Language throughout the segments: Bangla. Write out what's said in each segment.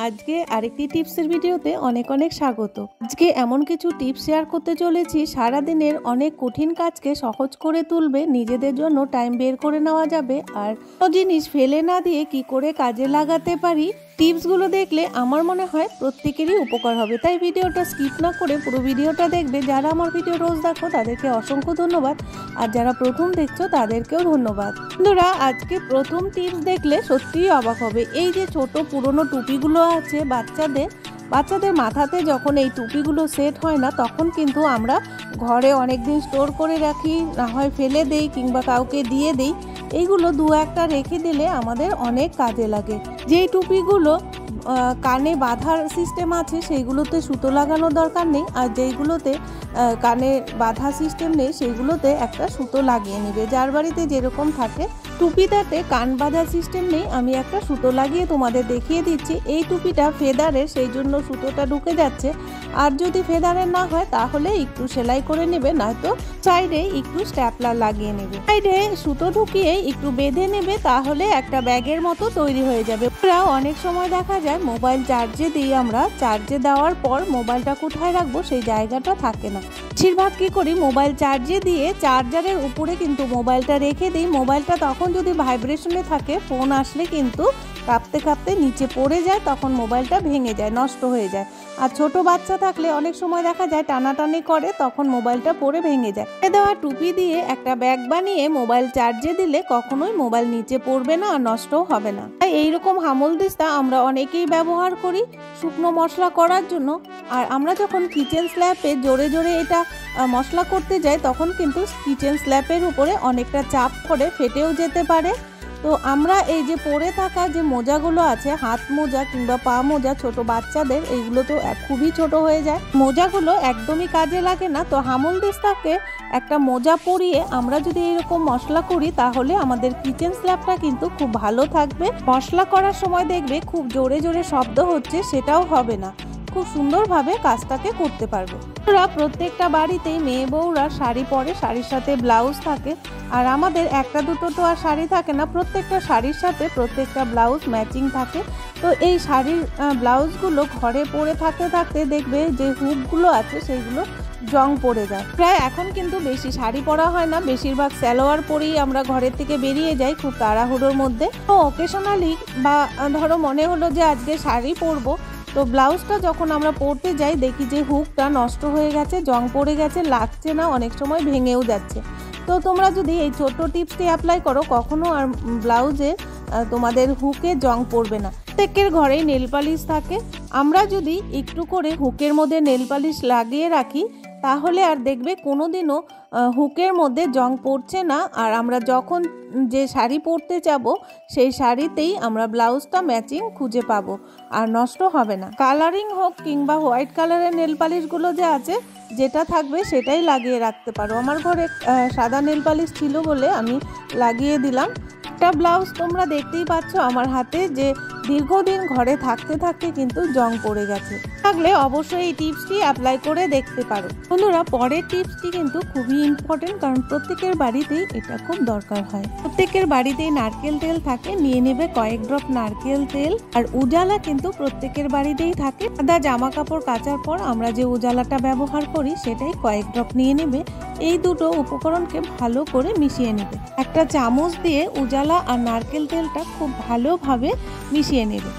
আজকে আরেকটি টিপসের ভিডিওতে অনেক অনেক স্বাগত। আজকে এমন কিছু টিপস শেয়ার করতে চলেছি সারা দিনের অনেক কঠিন কাজকে সহজ করে তুলবে, নিজেদের জন্য টাইম বের করে নেওয়া যাবে আর জিনিস ফেলে না দিয়ে কি করে কাজে লাগাতে পারি। টিপসগুলো দেখলে আমার মনে হয় প্রত্যেকেরই উপকার হবে, তাই ভিডিওটা স্কিপ না করে পুরো ভিডিওটা দেখবে। যারা আমার ভিডিও রোজ দেখো তাদেরকে অসংখ্য ধন্যবাদ, আর যারা প্রথম দেখছো তাদেরকেও ধন্যবাদ। বন্ধুরা, আজকে প্রথম টিপস দেখলে সত্যিই অবাক হবে। এই যে ছোট পুরনো টুপিগুলো আছে বাচ্চাদের মাথাতে যখন এই টুপিগুলো সেট হয় না, তখন কিন্তু আমরা ঘরে অনেক দিন স্টোর করে রাখি, না হয় ফেলে দেই কিংবা কাউকে দিয়ে দেই। এইগুলো দু একটা রেখে দিলে আমাদের অনেক কাজে লাগে। যেই টুপিগুলো কানে বাঁধার সিস্টেম আছে সেইগুলোতে সুতো লাগানোর দরকার নেই, আর যেইগুলোতে কানে বাঁধা সিস্টেম নেই সেইগুলোতে একটা সুতো লাগিয়ে নেবে। যার বাড়িতে যেরকম থাকে। টুপিটাতে কান বাঁধার সিস্টেম নেই, আমি একটা সুতো লাগিয়ে তোমাদের দেখিয়ে দিচ্ছি। এই টুপিটা ফেদারের, সেই জন্য সুতোটা ঢুকে যাচ্ছে। আর যদি ফেদারের না হয় তাহলে একটু সেলাই করে নেবে, নয়তো সাইডে একটু স্ট্যাপলার লাগিয়ে নেবে। সাইডে সুতো ঢুকিয়ে একটু বেঁধে নেবে, তাহলে একটা ব্যাগের মতো তৈরি হয়ে যাবে। অনেক সময় দেখা যায় মোবাইল চার্জে দিই, আমরা চার্জে দেওয়ার পর মোবাইলটা কোথায় রাখবো সেই জায়গাটা থাকে না। বেশিরভাগ কি করি, মোবাইল চার্জে দিয়ে চার্জারের উপরে কিন্তু মোবাইলটা রেখে দিই। মোবাইলটা তখন যদি ভাইব্রেশনে থাকে, ফোন আসলে কিন্তু কাঁপতে কাঁপতে নিচে পড়ে যায়, তখন মোবাইলটা ভেঙে যায়, নষ্ট হয়ে যায়। আর ছোট বাচ্চা থাকলে অনেক সময় দেখা যায় টানাটানি করে, তখন মোবাইলটা পড়ে ভেঙে যায়। দেওয়া টুপি দিয়ে একটা ব্যাগ বানিয়ে মোবাইল চার্জে দিলে কখনোই মোবাইল নিচে পড়বে না আর নষ্টও হবে না। তাই এইরকম হামল দিস্তা আমরা অনেকেই ব্যবহার করি শুকনো মশলা করার জন্য। আর আমরা যখন কিচেন স্ল্যাপে জোরে জোরে এটা মশলা করতে যাই, তখন কিন্তু কিচেন স্ল্যাপের উপরে অনেকটা চাপ করে ফেটেও যেতে পারে। তো আমরা এই যে পরে থাকা যে মোজাগুলো আছে, হাত মোজা কিংবা পা মোজা ছোট বাচ্চাদের, এইগুলো তো খুবই ছোট হয়ে যায়, মোজাগুলো একদমই কাজে লাগে না। তো হামল দিস্তাকে একটা মোজা পরিয়ে আমরা যদি এরকম মশলা করি, তাহলে আমাদের কিচেন স্ল্যাবটা কিন্তু খুব ভালো থাকবে। মশলা করার সময় দেখবে খুব জোরে জোরে শব্দ হচ্ছে, সেটাও হবে না, খুব সুন্দরভাবে কাজটাকে করতে পারবে। প্রত্যেকটা বাড়িতেই মেয়ে বউরা শাড়ি পরে, শাড়ির সাথে ব্লাউজ থাকে। আর আমাদের একটা দুটো তো আর শাড়ি থাকে না, প্রত্যেকটা শাড়ির সাথে প্রত্যেকটা ব্লাউজ ম্যাচিং থাকে। তো এই শাড়ির ব্লাউজগুলো ঘরে পরে থাকতে থাকতে দেখবে যে হুকগুলো আছে সেইগুলো জং পড়ে যায়। প্রায় এখন কিন্তু বেশি শাড়ি পরা হয় না, বেশিরভাগ সালোয়ার পরেই আমরা ঘরের থেকে বেরিয়ে যাই খুব তাড়াহুড়োর মধ্যে। তো অকেশনালি বা ধরো মনে হলো যে আজকে শাড়ি পরবো, তো ব্লাউজটা যখন আমরা পরতে যাই দেখি যে হুকটা নষ্ট হয়ে গেছে, জং পড়ে গেছে, লাগছে না, অনেক সময় ভেঙেও যাচ্ছে। তো তোমরা যদি এই ছোট্ট টিপসটি অ্যাপ্লাই করো, কখনো আর ব্লাউজে তোমাদের হুকে জং পড়বে না। প্রত্যেকের ঘরেই নেল পালিশ থাকে, আমরা যদি একটু করে হুকের মধ্যে নেল পালিশ লাগিয়ে রাখি, তাহলে আর দেখবে কোনোদিনও হুকের মধ্যে জং পড়ছে না। আর আমরা যখন যে শাড়ি পরতে যাব, সেই শাড়িতেই আমরা ব্লাউজটা ম্যাচিং খুঁজে পাবো, আর নষ্ট হবে না। কালারিং হোক কিংবা হোয়াইট কালারের নেল পালিশগুলো যে আছে, যেটা থাকবে সেটাই লাগিয়ে রাখতে পারো। আমার ঘরে সাদা নেল পালিশ ছিল বলে আমি লাগিয়ে দিলাম। একটা ব্লাউজ তোমরা দেখতেই পাচ্ছ আমার হাতে, যে দীর্ঘদিন ঘরে থাকতে থাকতে কিন্তু জং পড়ে গেছে। থাকলে অবশ্যই এই টিপসটি অ্যাপ্লাই করে দেখতে পারো। বন্ধুরা, পরের টিপসটি কিন্তু খুবই ইম্পর্টেন্ট, কারণ প্রত্যেকের বাড়িতেই এটা খুব দরকার হয়। প্রত্যেকের বাড়িতেই নারকেল তেল থাকে, নিয়ে নেবে কয়েক ড্রপ নারকেল তেল। আর উজালা কিন্তু প্রত্যেকের বাড়িতেই থাকে। সাদা জামা কাপড় কাচার পর আমরা যে উজালাটা ব্যবহার করি, সেটাই কয়েক ড্রপ নিয়ে নেবে। এই দুটো উপকরণকে ভালো করে মিশিয়ে নেবে। একটা চামচ দিয়ে উজালা আর নারকেল তেলটা খুব ভালোভাবে মিশিয়ে নেবে।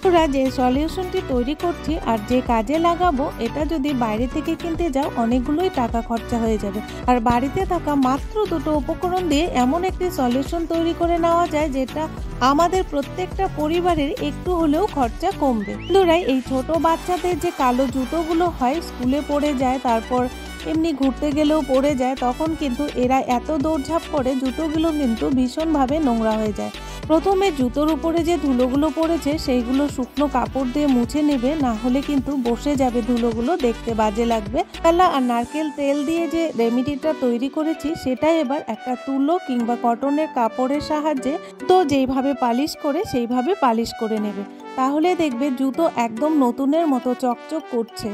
তোরা যে সলিউশনটি তৈরি করছি আর যে কাজে লাগাবো, এটা যদি বাইরে থেকে কিনতে যাও অনেকগুলোই টাকা খরচা হয়ে যাবে। আর বাড়িতে থাকা মাত্র দুটো উপকরণ দিয়ে এমন একটি সলিউশন তৈরি করে নেওয়া যায়, যেটা আমাদের প্রত্যেকটা পরিবারের একটু হলেও খরচা কমবে। বন্ধুরা, এই ছোট বাচ্চাদের যে কালো জুতোগুলো হয়, স্কুলে পড়ে যায়, তারপর এমনি ঘুরতে গেলেও পড়ে যায়, তখন কিন্তু এরা এত দৌড়ঝাঁপ করে জুতোগুলো কিন্তু ভীষণভাবে নোংরা হয়ে যায়। প্রথমে জুতোর উপরে যে ধুলোগুলো পড়েছে সেইগুলো শুকনো কাপড় দিয়ে মুছে নেবে, না হলে কিন্তু বসে যাবে ধুলোগুলো, দেখতে বাজে লাগবে। তাহলে আর নারকেল তেল দিয়ে যে রেমেডিটা তৈরি করেছি, সেটাই এবার একটা তুলো কিংবা কটনের কাপড়ের সাহায্যে তো যেইভাবে পালিশ করে সেইভাবে পালিশ করে নেবে, তাহলে দেখবে জুতো একদম নতুনের মতো চকচক করছে।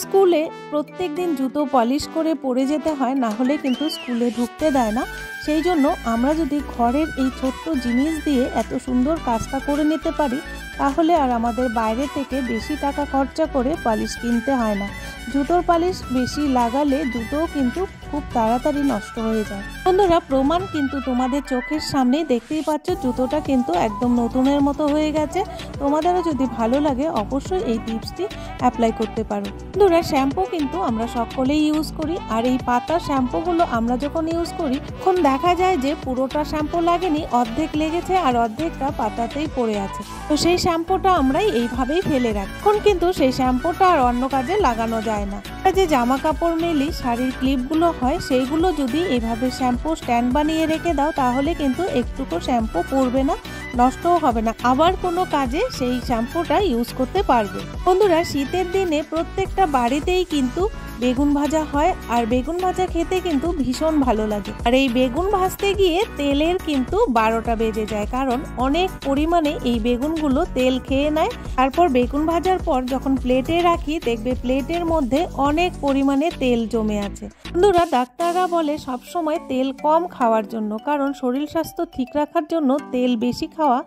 স্কুলে প্রত্যেক দিন জুতো পলিশ করে পরে যেতে হয়, না হলে কিন্তু স্কুলে ঢুকতে দেয় না। সেই জন্য আমরা যদি ঘরের এই ছোট্ট জিনিস দিয়ে এত সুন্দর কাজটা করে নিতে পারি, তাহলে আর আমাদের বাইরে থেকে বেশি টাকা খরচা করে পালিশ কিনতে হয় না। জুতোর পালিশ বেশি লাগালে জুতোও কিন্তু খুব তাড়াতাড়ি নষ্ট হয়ে যায়। বন্ধুরা, প্রমাণ কিন্তু তোমাদের চোখের সামনেই দেখতেই পাচ্ছ, জুতোটা কিন্তু একদম নতুনের মতো হয়ে গেছে। তোমাদেরও যদি ভালো লাগে অবশ্যই এই টিপসটি অ্যাপ্লাই করতে পারো। বন্ধুরা, শ্যাম্পু কিন্তু আমরা সকলেই ইউজ করি, আর এই পাতার শ্যাম্পুগুলো আমরা যখন ইউজ করি তখন দেখা যায় যে পুরোটা শ্যাম্পু লাগেনি, অর্ধেক লেগেছে আর অর্ধেকটা পাতাতেই পড়ে আছে। তো সেই শ্যাম্পুটা আমরাই এইভাবেই ফেলে রাখি। এখন কিন্তু সেই শ্যাম্পুটা আর অন্য কাজে লাগানো যায় না। যে জামা কাপড় মেলি, শাড়ির ক্লিপগুলো হয়, সেইগুলো যদি এইভাবে শ্যাম্পু স্ট্যান্ড বানিয়ে রেখে দাও তাহলে কিন্তু একটুকু শ্যাম্পু পড়বে না, নষ্টও হবে না, আবার কোনো কাজে সেই শ্যাম্পুটা ইউজ করতে পারবে। বন্ধুরা, শীতের দিনে প্রত্যেকটা বাড়িতেই কিন্তু বেগুন ভাজা হয়, আর বেগুন ভাজা খেতে কিন্তু ভীষণ ভালো লাগে। আর এই বেগুন ভাজতে গিয়ে তেলের কিন্তু 12টা বেজে যায়, কারণ অনেক পরিমাণে এই বেগুনগুলো তেল খেয়ে নেয়। তারপর বেগুন ভাজার পর যখন প্লেটে রাখি দেখবে প্লেটের মধ্যে অনেক পরিমাণে তেল জমে আছে। বন্ধুরা, ডাক্তাররা বলে সবসময় তেল কম খাওয়ার জন্য, কারণ শরীর স্বাস্থ্য ঠিক রাখার জন্য তেল বেশি খাওয়া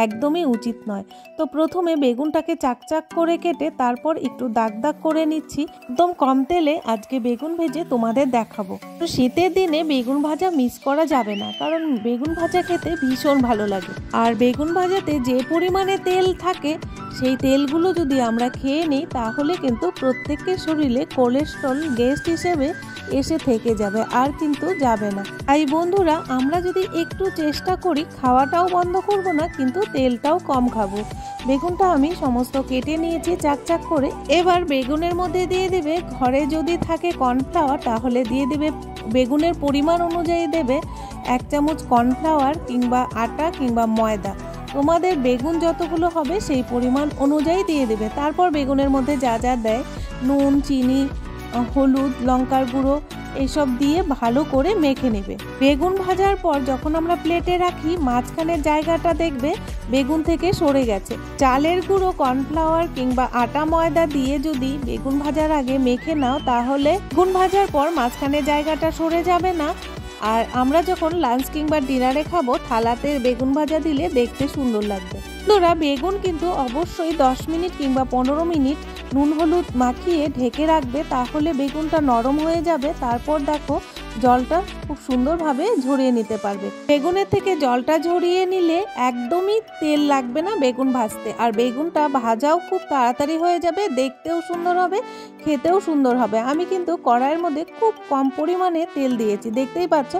একদমই উচিত নয়। তো প্রথমে বেগুনটাকে চাকচাক করে কেটে তারপর একটু দাগ দাগ করে নিচ্ছি। একদম কম তেলে আজকে বেগুন ভেজে তোমাদের দেখাবো। তো শীতের দিনে বেগুন ভাজা মিস করা যাবে না, কারণ বেগুন ভাজা খেতে ভীষণ ভালো লাগে। আর বেগুন ভাজাতে যে পরিমাণে তেল থাকে সেই তেলগুলো যদি আমরা খেয়ে নিই তাহলে কিন্তু প্রত্যেকের শরীরে কোলেস্ট্রল গেস্ট হিসেবে এসে থেকে যাবে, আর কিন্তু যাবে না। তাই বন্ধুরা, আমরা যদি একটু চেষ্টা করি খাওয়াটাও বন্ধ করব না, কিন্তু তেলটাও কম খাবো। বেগুনটা আমি সমস্ত কেটে নিয়েছি চাকচাক করে। এবার বেগুনের মধ্যে দিয়ে দেবে, ঘরে যদি থাকে কর্নফ্লাওয়ার তাহলে দিয়ে দেবে, বেগুনের পরিমাণ অনুযায়ী দেবে 1 চামচ কর্নফ্লাওয়ার কিংবা আটা কিংবা ময়দা। তোমাদের বেগুন যতগুলো হবে সেই পরিমাণ অনুযায়ী দিয়ে দেবে। তারপর বেগুনের মধ্যে যা যা দেয়, নুন, চিনি, হলুদ, লঙ্কার গুঁড়ো এইসব দিয়ে ভালো করে মেখে নেবে। বেগুন ভাজার পর যখন আমরা প্লেটে রাখি মাঝখানের জায়গাটা দেখবে বেগুন থেকে সরে গেছে। চালের গুঁড়ো, কর্নফ্লাওয়ার কিংবা আটা ময়দা দিয়ে যদি বেগুন ভাজার আগে মেখে নাও তাহলে বেগুন ভাজার পর মাঝখানের জায়গাটা সরে যাবে না। আর আমরা যখন লাঞ্চ কিংবা ডিনারে খাবো থালাতে বেগুন ভাজা দিলে দেখতে সুন্দর লাগবে। বন্ধুরা, বেগুন কিন্তু অবশ্যই 10 মিনিট কিংবা 15 মিনিট নুন হলুদ মাখিয়ে ঢেকে রাখবে, তাহলে বেগুনটা নরম হয়ে যাবে। তারপর দেখো জলটা খুব সুন্দরভাবে ঝরিয়ে নিতে পারবে। বেগুনের থেকে জলটা ঝরিয়ে নিলে একদমই তেল লাগবে না বেগুন ভাজতে, আর বেগুনটা ভাজাও খুব তাড়াতাড়ি হয়ে যাবে, দেখতেও সুন্দর হবে, খেতেও সুন্দর হবে। আমি কিন্তু কড়াইয়ের মধ্যে খুব কম পরিমাণে তেল দিয়েছি, দেখতেই পাচ্ছ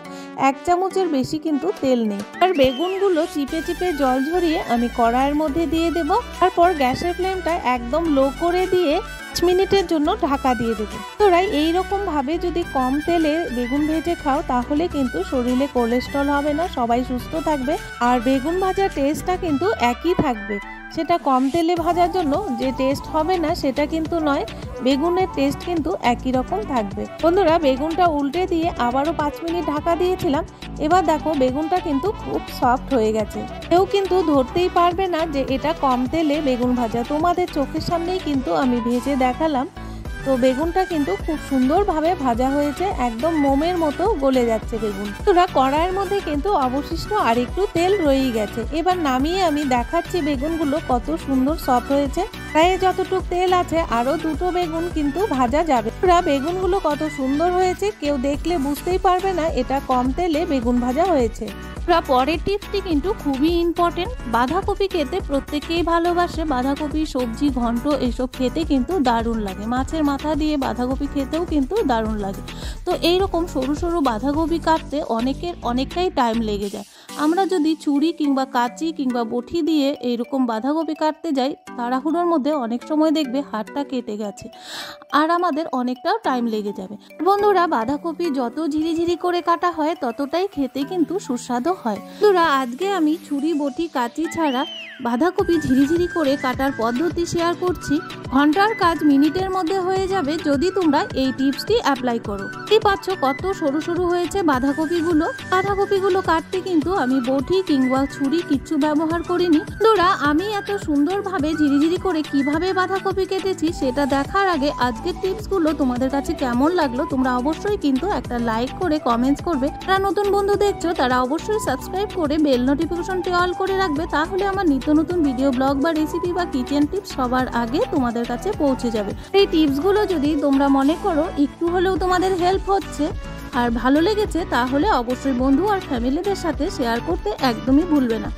1 চামচের বেশি কিন্তু তেল নেই। আর বেগুনগুলো চিপে চিপে জল ঝরিয়ে আমি কড়াইয়ের মধ্যে দিয়ে দেব। তারপর গ্যাসের ফ্লেমটা একদম লো করে দিয়ে 5 মিনিটের জন্য ঢাকা দিয়ে দেবো। তোরা এইরকম ভাবে যদি কম তেলে বেগুন ভেজে খাও তাহলে কিন্তু শরীরে কোলেস্ট্রল হবে না, সবাই সুস্থ থাকবে। আর বেগুন ভাজার টেস্টটা কিন্তু একই থাকবে। সেটা কম তেলে ভাজার জন্য যে টেস্ট হবে না সেটা কিন্তু নয়, বেগুনের টেস্ট কিন্তু একই রকম থাকবে। বন্ধুরা, বেগুনটা উল্টে দিয়ে আবারও 5 মিনিট ঢাকা দিয়েছিলাম। এবার দেখো বেগুনটা কিন্তু খুব সফট হয়ে গেছে, কেউ কিন্তু ধরতেই পারবে না যে এটা কম তেলে বেগুন ভাজা। তোমাদের চোখের সামনেই কিন্তু আমি ভেজে দেখালাম। তো বেগুনটা কিন্তু খুব সুন্দরভাবে ভাজা হয়েছে, একদম মোমের মতো গলে যাচ্ছে বেগুন। তোরা কড়াইয়ের মধ্যে কিন্তু অবশিষ্ট আর একটু তেল রয়েই গেছে। এবার নামিয়ে আমি দেখাচ্ছি বেগুনগুলো কত সুন্দর সফট হয়েছে। প্রায় যতটুকু তেল আছে আরো 2টো বেগুন কিন্তু ভাজা যাবে। তোরা বেগুনগুলো কত সুন্দর হয়েছে, কেউ দেখলে বুঝতেই পারবে না এটা কম তেলে বেগুন ভাজা হয়েছে। পরের টিপসটি কিন্তু খুবই ইম্পর্টেন্ট। বাঁধাকপি খেতে প্রত্যেকেই ভালোবাসে, বাঁধাকপি সবজি ঘন্ট এসব খেতে কিন্তু দারুণ লাগে। মাছের মাথা দিয়ে বাঁধাকপি খেতেও কিন্তু দারুণ লাগে। তো এইরকম সরু সরু বাঁধাকপি কাটতে অনেকটাই টাইম লেগে যায়। আমরা যদি ছুরি কিংবা কাঁচি কিংবা বটি দিয়ে এইরকম বাঁধাকপি কাটতে যাই তাড়াহুড়োর মধ্যে অনেক সময় দেখবে হাতটা কেটে গেছে, আর আমাদের অনেকটাও টাইম লেগে যাবে। বন্ধুরা, বাঁধাকপি যত ঝিরিঝিরি করে কাটা হয় ততটাই খেতে কিন্তু সুস্বাদু হয়। বন্ধুরা, আজকে আমি ছুরি বটি কাঁচি ছাড়া বাঁধাকপি ঝিরিঝিরি করে কাটার পদ্ধতি শেয়ার করছি। ঘন্টার কাজ মিনিটের মধ্যে হয়ে যাবে যদি তোমরা এই টিপসটি অ্যাপ্লাই করো। এই পাচ্ছ কত সরু সরু হয়েছে বাঁধাকপিগুলো কাটতে কিন্তু আমি বটি কিংবা ছুরি কিচ্ছু ব্যবহার করিনি। বন্ধুরা, আমি এত সুন্দরভাবে ঝিরিঝিরি করে কিভাবে বাঁধাকপি কেটেছি সেটা দেখার আগে আজকের টিপসগুলো তোমাদের কাছে কেমন লাগলো তোমরা অবশ্যই কিন্তু একটা লাইক করে কমেন্টস করবে। যারা নতুন বন্ধু দেখছো তারা অবশ্যই সাবস্ক্রাইব করে বেল নোটিফিকেশনটি অল করে রাখবে, তাহলে আমার নিত্য নতুন ভিডিও ব্লগ বা রেসিপি বা কিচেন টিপস সবার আগে তোমাদের কাছে পৌঁছে যাবে। এই টিপসগুলো যদি তোমরা মনে করো একটু হলেও তোমাদের হেল্প হচ্ছে আর ভালো লেগেছে, তাহলে অবশ্যই বন্ধু আর ফ্যামিলিদের সাথে শেয়ার করতে একদমই ভুলবে না।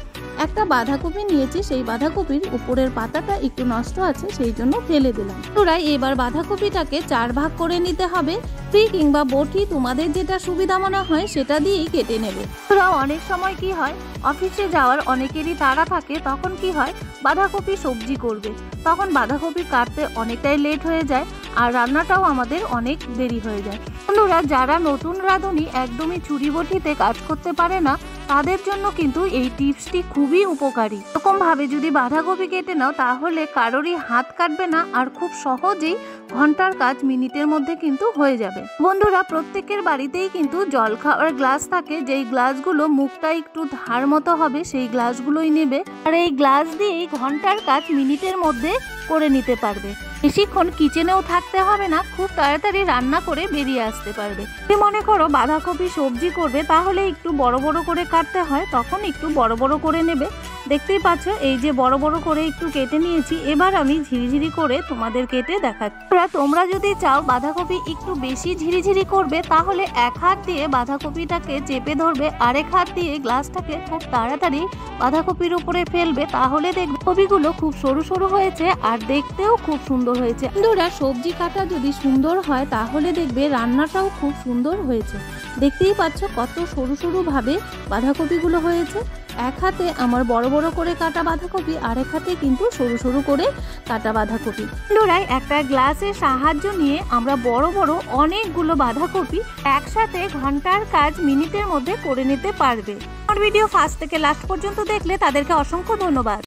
একটা বাঁধাকপি নিয়েছি, সেই বাঁধাকপির উপরের পাতাটা একটু নষ্ট আছে, সেই জন্য ফেলে দিলাম। তোরা এবার বাঁধাকপিটাকে 4 ভাগ করে নিতে হবে। ফ্রি কিংবা বটি তোমাদের যেটা সুবিধা মনে হয় সেটা দিয়েই কেটে নেবে। তোরা অনেক সময় কি হয়, অফিসে যাওয়ার অনেকেরই তাড়া থাকে, তখন কি হয় বাঁধাকপি সবজি করবে, তখন বাঁধাকপি কাটতে অনেকটাই লেট হয়ে যায় আর রান্নাটাও আমাদের অনেক দেরি হয়ে যায়। বন্ধুরা, যারা নতুন রাঁধুনি একদমই ছুরি বটিতে কাজ করতে পারে না, তাদের জন্য কিন্তু এই টিপসটি খুবই উপকারী। এরকম ভাবে যদি বাঁধাকপি কেটে নাও তাহলে কারোরই হাত কাটবে না আর খুব সহজেই ঘন্টার কাজ মিনিটের মধ্যে কিন্তু হয়ে যাবে। বন্ধুরা, প্রত্যেকের বাড়িতেই কিন্তু জল খাওয়ার গ্লাস থাকে, যেই গ্লাসগুলো মুখটা একটু ধার মতো হবে সেই গ্লাসগুলোই নেবে আর এই গ্লাস দিয়েই ঘন্টার কাজ মিনিটের মধ্যে করে নিতে পারবে। বেশিক্ষণ কিচেনেও থাকতে হবে না, খুব তাড়াতাড়ি রান্না করে বেরিয়ে আসতে পারবে। যদি মনে করো বাঁধাকপি সবজি করবে তাহলে একটু বড় বড় করে কাটতে হয়, তখন একটু বড় বড় করে নেবে। দেখতেই পাচ্ছ এই যে বড় বড় করে একটু কেটে নিয়েছি, এবার আমি ঝিরিঝিরি করে তোমাদের কেটে দেখাচ্ছি। তোমরা যদি চাও বাঁধাকপি একটু বেশি ঝিরিঝিরি করবে তাহলে এক হাত দিয়ে বাঁধাকপিটাকে চেপে ধরবে, আরেক হাত দিয়ে গ্লাসটাকে খুব তাড়াতাড়ি বাঁধাকপির উপরে ফেলবে, তাহলে দেখবে কপিগুলো খুব সরু সরু হয়েছে আর দেখতেও খুব সুন্দর হয়েছে। বন্ধুরা, সবজি কাটা যদি সুন্দর হয় তাহলে দেখবে রান্নাটাও খুব সুন্দর হয়েছে। দেখতেই পাচ্ছ কত সরু সরু ভাবে বাঁধাকপিগুলো হয়েছে। এক হাতে আমার বড় বড় করে কাটা বাঁধাকপি, আরেক হাতে কিন্তু সরু সরু করে কাটা বাঁধাকপি। বন্ধুরা, একটা গ্লাসের সাহায্য নিয়ে আমরা বড় বড় অনেকগুলো বাঁধাকপি একসাথে ঘন্টার কাজ মিনিটের মধ্যে করে নিতে পারবে। আমার ভিডিও ফার্স্ট থেকে লাস্ট পর্যন্ত দেখলে তাদেরকে অসংখ্য ধন্যবাদ।